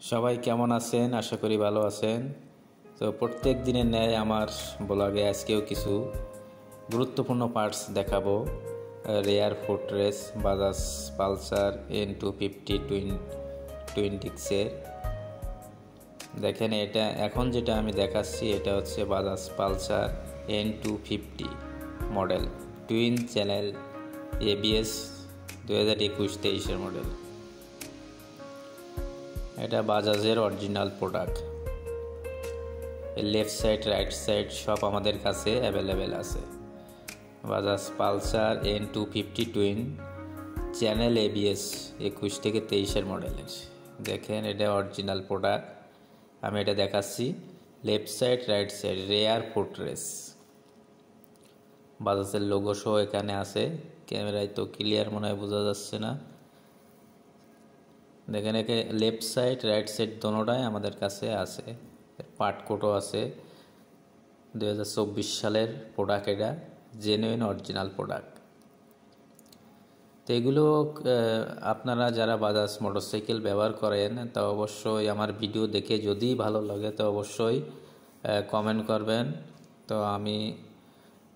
সবাই কেমন আছেন? আশা করি ভালো আছেন। তো প্রত্যেক দিনের ন্যায় আমার ব্লগে আজকেও কিছু গুরুত্বপূর্ণ পার্টস দেখাবো। Rear footrest Bajaj Pulsar N250 twin ডিস্কের। দেখেন, এটা এখন যেটা আমি দেখাচ্ছি এটা হচ্ছে Bajaj Pulsar N250 model twin channel ABS 2021-23 মডেল। এটা বাজাজের অরিজিনাল প্রোডাক্ট। লেফট সাইড রাইট সাইড সব আমাদের কাছে অ্যাভেলেবেল আছে। Bajaj Pulsar N250 twin channel ABS 21-23 মডেলের। দেখেন, এটা অরিজিনাল প্রোডাক্ট। আমি এটা দেখাচ্ছি। Left side right side rear footrest বাজাজের লোগো সহ এখানে আছে। ক্যামেরায় তো ক্লিয়ার মনে হয় বোঝা যাচ্ছে না। দেখেন, একে লেফট সাইড রাইট সাইড দোনোটাই আমাদের কাছে আছে। পার্ট কোডও আছে। 2024 সালের প্রোডাক্ট। এটা জেনুইন অরিজিনাল প্রোডাক্ট। তো এগুলো আপনারা যারা বাজাজ মোটরসাইকেল ব্যবহার করেন তা অবশ্যই আমার ভিডিও দেখে যদি ভালো লাগে তো অবশ্যই কমেন্ট করবেন। তো আমি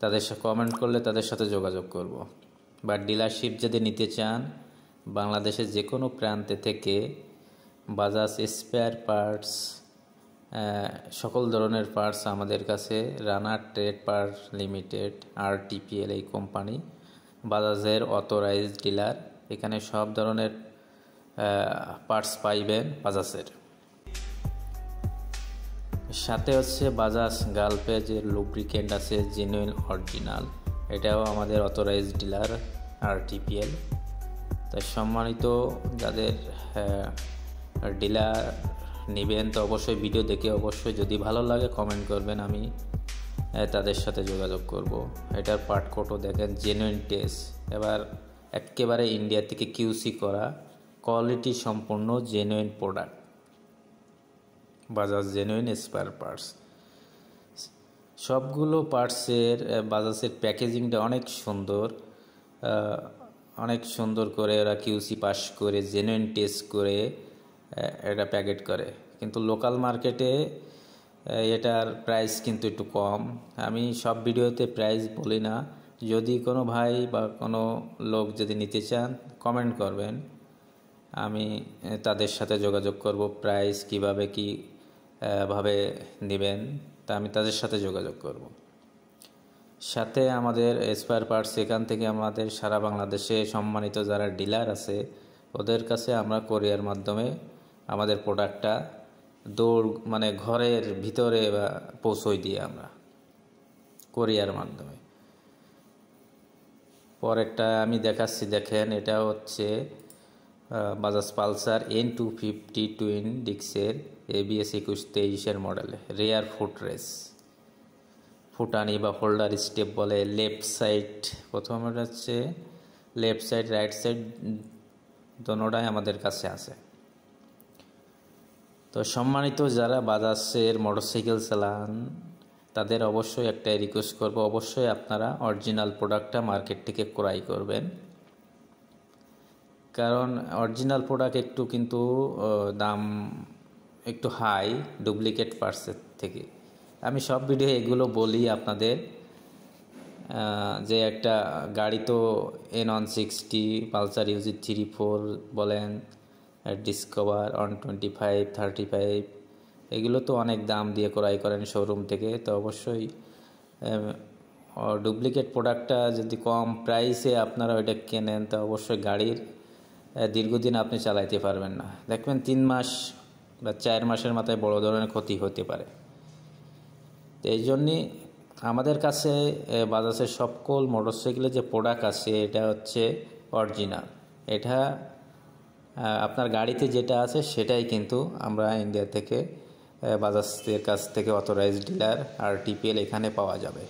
তাদের সাথে কমেন্ট করলে তাদের সাথে যোগাযোগ করব। বা ডিলারশিপ যদি নিতে চান, বাংলাদেশের যে কোনো প্রান্তে থেকে বাজাজ স্পেয়ার পার্টস, সকল ধরনের পার্টস আমাদের কাছে। রানার ট্রেড পার্ট লিমিটেড RTPL এই কোম্পানি বাজাজের অথরাইজড ডিলার। এখানে সব ধরনের পার্টস পাইবেন বাজাজের। সাথে হচ্ছে বাজাজ গালফে যে লুব্রিকেন্ট আছে জেনুইন অরিজিনাল, এটাও আমাদের অথরাইজড ডিলার RTPL। তাই সম্মানিত যাদের ডিলার নেবেন তো অবশ্যই ভিডিও দেখে অবশ্যই যদি ভালো লাগে কমেন্ট করবেন, আমি তাদের সাথে যোগাযোগ করব। এটার পার্ট কোডও দেখেন জেনুইন টেস্ট। এবার একেবারে ইন্ডিয়া থেকে QC করা কোয়ালিটি সম্পন্ন genuine product Bajaj genuine spare parts. সবগুলো পার্টসের বাজাজের প্যাকেজিংটা অনেক সুন্দর। অনেক সুন্দর করে ওরা QC পাস করে জেনুইন টেস্ট করে এটা প্যাকেট করে। কিন্তু লোকাল মার্কেটে এটার প্রাইস কিন্তু একটু কম। আমি সব ভিডিওতে প্রাইস বলি না। যদি কোনো ভাই বা কোনো লোক যদি নিতে চান কমেন্ট করবেন, আমি তাদের সাথে যোগাযোগ করব। প্রাইস কিভাবে কি ভাবে নেবেন তা আমি তাদের সাথে যোগাযোগ করব। সাথে আমাদের স্পেয়ার পার্টস এখান থেকে আমাদের সারা বাংলাদেশে সম্মানিত যারা ডিলার আছে ওদের কাছে আমরা কোরিয়ার মাধ্যমে আমাদের প্রোডাক্টটা মানে ঘরের ভিতরে বা পৌঁছই দিই আমরা কোরিয়ার মাধ্যমে। পরেরটা আমি দেখাচ্ছি। দেখেন, এটা হচ্ছে বাজাজ পালসার N250 টুইন ডিস্কের ABS 21-23 মডেল রেয়ার ফুটরেস ফুটানি বা হোল্ডার স্টেপ বলে। লেফট সাইড প্রথমে হচ্ছে লেফট সাইড রাইট সাইড দোনোটাই আমাদের কাছে আছে। তো সম্মানিত যারা বাজাজের মোটরসাইকেল চালান তাদের অবশ্যই একটাই রিকোয়েস্ট করব, অবশ্যই আপনারা অরিজিনাল প্রোডাক্টটা মার্কেট থেকে ক্রয় করবেন। কারণ অরিজিনাল প্রোডাক্ট একটু কিন্তু দাম একটু হাই ডুপ্লিকেট পার্টসের থেকে। আমি সব ভিডিও এগুলো বলি আপনাদের যে একটা গাড়ি তো N160 পালসার UG 34 বলেন, ডিসকভার 125 35 এগুলো তো অনেক দাম দিয়ে ক্রয় করেন শোরুম থেকে। তো অবশ্যই ডুপ্লিকেট প্রোডাক্টটা যদি কম প্রাইসে আপনারা ওইটা কেনেন তো অবশ্যই গাড়ির দীর্ঘদিন আপনি চালাইতে পারবেন না। দেখবেন 3 মাস বা 4 মাসের মাথায় বড় ধরনের ক্ষতি হতে পারে। তো এই জন্যে আমাদের কাছে বাজাজের সকল মোটরসাইকেলের যে প্রোডাক্ট আছে এটা হচ্ছে অরিজিনাল। এটা আপনার গাড়িতে যেটা আছে সেটাই কিন্তু আমরা ইন্ডিয়া থেকে বাজাজের কাছ থেকে অথরাইজড ডিলার RTPL এখানে পাওয়া যাবে।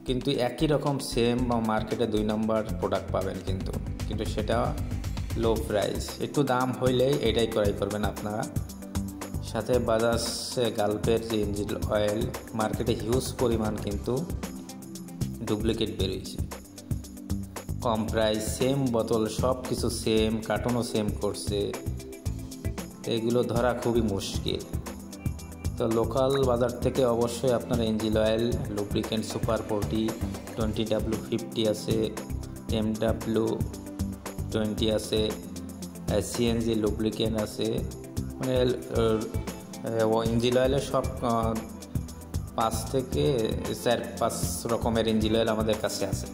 কিন্তু একই রকম সেম মার্কেটে 2 নম্বর প্রোডাক্ট পাবেন কিন্তু সেটা লো প্রাইস। একটু দাম হইলেই এটাই ক্রয় করবেন আপনারা। সাথে বাজাজ গালফের যে ইঞ্জিন অয়েল মার্কেটে হিউজ পরিমাণ কিন্তু ডুপ্লিকেট বেরিয়েছে। কম প্রাইস, সেম বোতল, সব কিছু সেম, কার্টনও সেম করছে। এগুলো ধরা খুবই মুশকিল। তো লোকাল বাজার থেকে অবশ্যই আপনারা engine oil, lubricant super 40, 20W50 আছে, MW20 আছে, সিএনজি লুব্রিকেন্ট আছে। মানে ইঞ্জিন অয়েলের সব 5 থেকে 4-5 রকমের ইঞ্জিন অয়েল আমাদের কাছে আছে।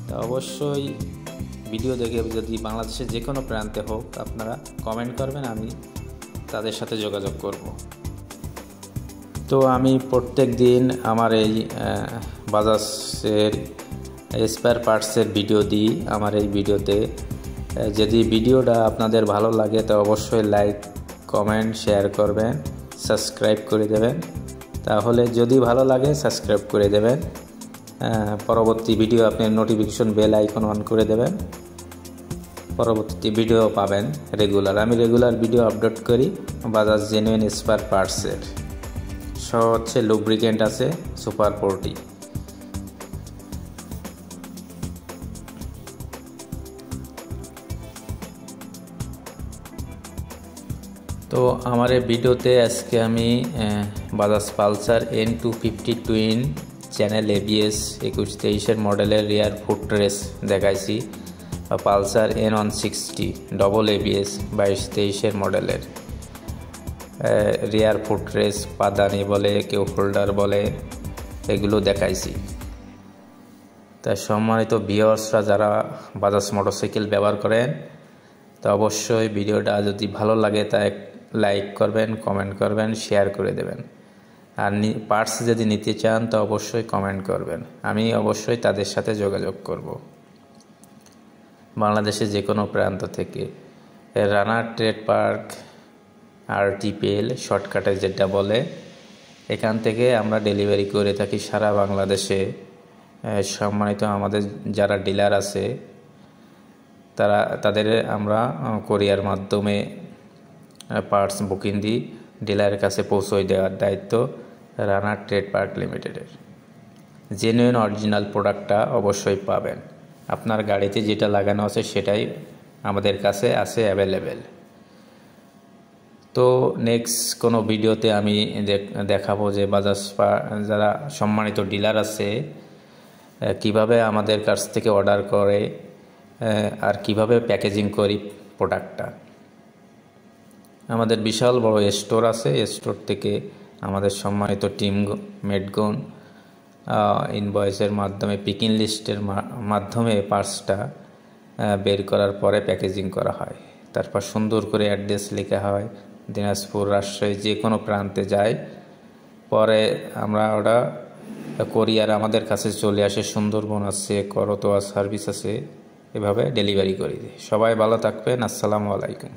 তো অবশ্যই ভিডিও দেখে যদি বাংলাদেশের যে কোনো প্রান্তে হোক আপনারা কমেন্ট করবেন, আমি তাদের সাথে যোগাযোগ করব। তো আমি প্রত্যেক দিন আমার এই বাজাজের স্পেয়ার পার্টসের ভিডিও দিই। আমার এই ভিডিওতে যদি ভিডিওটা আপনাদের ভালো লাগে তো অবশ্যই লাইক, কমেন্ট, শেয়ার করবেন, সাবস্ক্রাইব করে দেবেন। তাহলে যদি ভালো লাগে সাবস্ক্রাইব করে দেবেন। পরবর্তী ভিডিও আপনি নোটিফিকেশন বেল আইকন অন করে দেবেন, পরবর্তী ভিডিও পাবেন রেগুলার। আমি রেগুলার ভিডিও আপলোড করি বাজাজ জেনুইন স্পেয়ার পার্টসের। সহ হচ্ছে লুব্রিকেন্ট আছে সুপার 40। তো আমার এই ভিডিওতে আজকে আমি Bajaj Pulsar N250 twin channel ABS 21-23 মডেলের রিয়ার ফুটরেস দেখাইছি। পালসার N160 ডবল ABS 22-23 মডেলের রিয়ার ফুটরেস, পাদানি বলে, কেউ হোল্ডার বলে, এগুলো দেখাইছি। তাই সম্মানিত ভিউয়ার্সরা যারা বাজাজ মোটরসাইকেল ব্যবহার করেন তো অবশ্যই ভিডিওটা যদি ভালো লাগে তা লাইক করবেন, কমেন্ট করবেন, শেয়ার করে দেবেন। আর পার্টস যদি নিতে চান তো অবশ্যই কমেন্ট করবেন, আমি অবশ্যই তাদের সাথে যোগাযোগ করব। বাংলাদেশে যে কোনো প্রান্ত থেকে রানার ট্রেড পার্ক, RTPL শর্টকাটে যেটা বলে, এখান থেকে আমরা ডেলিভারি করে থাকি সারা বাংলাদেশে। সম্মানিত আমাদের যারা ডিলার আছে তাদের আমরা কোরিয়ার মাধ্যমে পার্টস বুকিং দিই, ডিলারের কাছে পৌঁছে দেওয়ার দায়িত্ব রানার ট্রেড পার্ক লিমিটেডের। জেনুইন অরিজিনাল প্রোডাক্টটা অবশ্যই পাবেন। আপনার গাড়িতে যেটা লাগানো আছে সেটাই আমাদের কাছে আছে অ্যাভেলেবেল। তো নেক্সট কোনো ভিডিওতে আমি দেখাবো যে বাজাজ যারা সম্মানিত ডিলার আছে কিভাবে আমাদের কাছ থেকে অর্ডার করে আর কিভাবে প্যাকেজিং করি প্রোডাক্টটা। আমাদের বিশাল বড় স্টোর আছে, স্টোর থেকে আমাদের সম্মানিত টিম মেডগন ইনভয়েসের মাধ্যমে, পিকিং লিস্টের মাধ্যমে পার্টসটা বের করার পরে প্যাকেজিং করা হয়। তারপর সুন্দর করে অ্যাড্রেস লেখা হয়, দিনাজপুর, রাজশাহী যে কোনো প্রান্তে যায়। পরে আমরা ওটা কোরিয়ার আমাদের কাছে চলে আসে, সুন্দরবন আছে, করতোয়া সার্ভিস আছে, এভাবে ডেলিভারি করে দিই। সবাই ভালো থাকবেন। আসসালামু আলাইকুম।